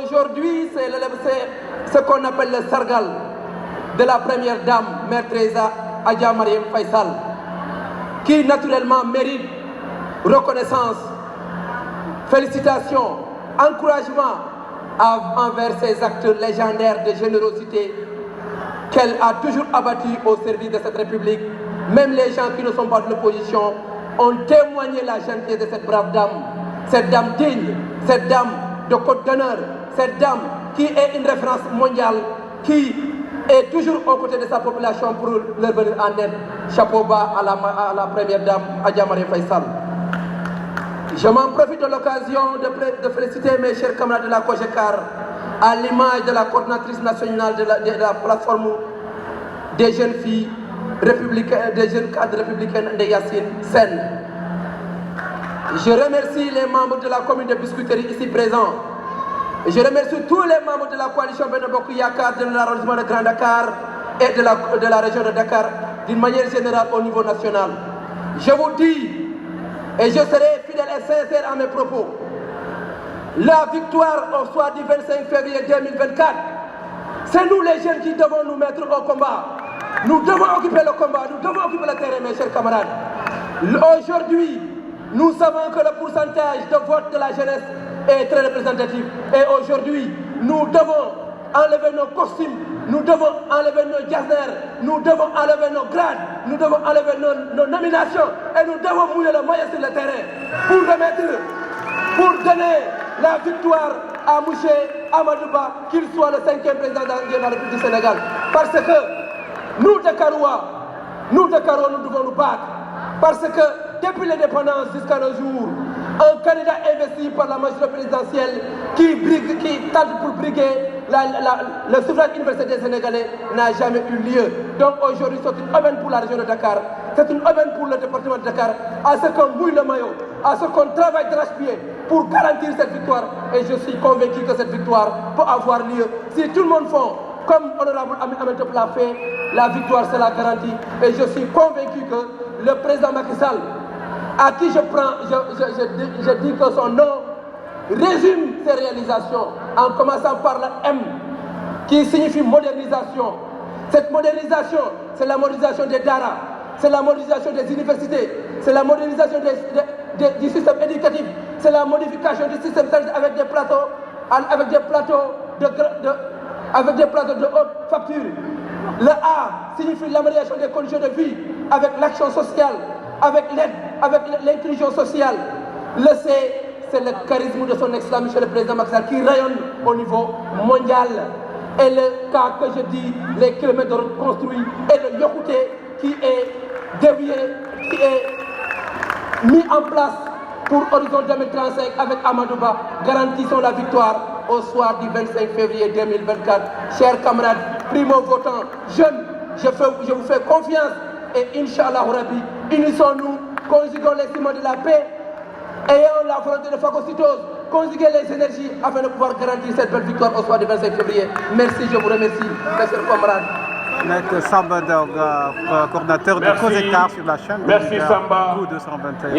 Aujourd'hui, c'est ce qu'on appelle le sargal de la première dame, Mère Teresa Adja Marième Faye Sall, qui naturellement mérite reconnaissance, félicitations, encouragement envers ces actes légendaires de générosité qu'elle a toujours abattus au service de cette République. Même les gens qui ne sont pas de l'opposition ont témoigné la gentillesse de cette brave dame, cette dame digne, cette dame de Côte d'honneur, cette dame qui est une référence mondiale, qui est toujours aux côtés de sa population pour leur venir en aide. Chapeau bas à la première dame, Adja Marième Faye Sall. Je m'en profite de l'occasion de féliciter mes chers camarades de la COGECAR, à l'image de la coordinatrice nationale de la plateforme des jeunes filles républicaines, des jeunes cadres républicaines de Yacine Sen. Je remercie les membres de la commune de Biscuiterie ici présents. Je remercie tous les membres de la coalition Benno Bokk Yakaar de l'arrondissement de Grand Dakar et de la région de Dakar, d'une manière générale au niveau national. Je vous dis, et je serai fidèle et sincère à mes propos, la victoire au soir du 25 février 2024, c'est nous les jeunes qui devons nous mettre au combat. Nous devons occuper le combat, nous devons occuper le terrain, mes chers camarades. Aujourd'hui, nous savons que le pourcentage de vote de la jeunesse est très représentatif. Et aujourd'hui, nous devons enlever nos costumes, nous devons enlever nos jasners, nous devons enlever nos grades, nous devons enlever nos nominations et nous devons mouiller le maillot sur le terrain pour donner la victoire à M. Amadou Ba, qu'il soit le 5e président de la République du Sénégal. Parce que nous, Dakarois, nous devons nous battre. Parce que depuis l'indépendance jusqu'à nos jours, un candidat investi par la majorité présidentielle qui tente pour briguer le suffrage universel des Sénégalais n'a jamais eu lieu. Donc aujourd'hui, c'est une aubaine pour la région de Dakar, c'est une aubaine pour le département de Dakar, à ce qu'on mouille le maillot, à ce qu'on travaille d'arrache-pied pour garantir cette victoire. Et je suis convaincu que cette victoire peut avoir lieu. Si tout le monde fait comme honorable Amin Top l'a fait, la victoire c'est la garantie. Et je suis convaincu que le président Macky Sall, à qui je dis que son nom résume ses réalisations, en commençant par la M, qui signifie modernisation. Cette modernisation, c'est la modernisation des Dara, c'est la modernisation des universités, c'est la modernisation du système éducatif, c'est la modification du système avec des plateaux de haute facture. Le A signifie l'amélioration des conditions de vie avec l'action sociale, avec l'aide, avec l'inclusion sociale. Le C, c'est le charisme de son excellence, monsieur le président Macky Sall, qui rayonne au niveau mondial. Et le K que je dis, les kilomètres de route construits, et le Yokouté qui est dévié, qui est mis en place pour Horizon 2035 avec Amadou Ba, garantissons la victoire au soir du 25 février 2024. Chers camarades, primo-votants, jeunes, je vous fais confiance et Inch'Allah Rabbi, unissons-nous, conjuguons les ciments de la paix, ayons la volonté de phagocytose, conjuguer les énergies afin de pouvoir garantir cette belle victoire au soir du 25 février. Merci, je vous remercie, mes chers camarades. Maître Samba, coordinateur de COGECAR sur la chaîne. Merci Samba. 221.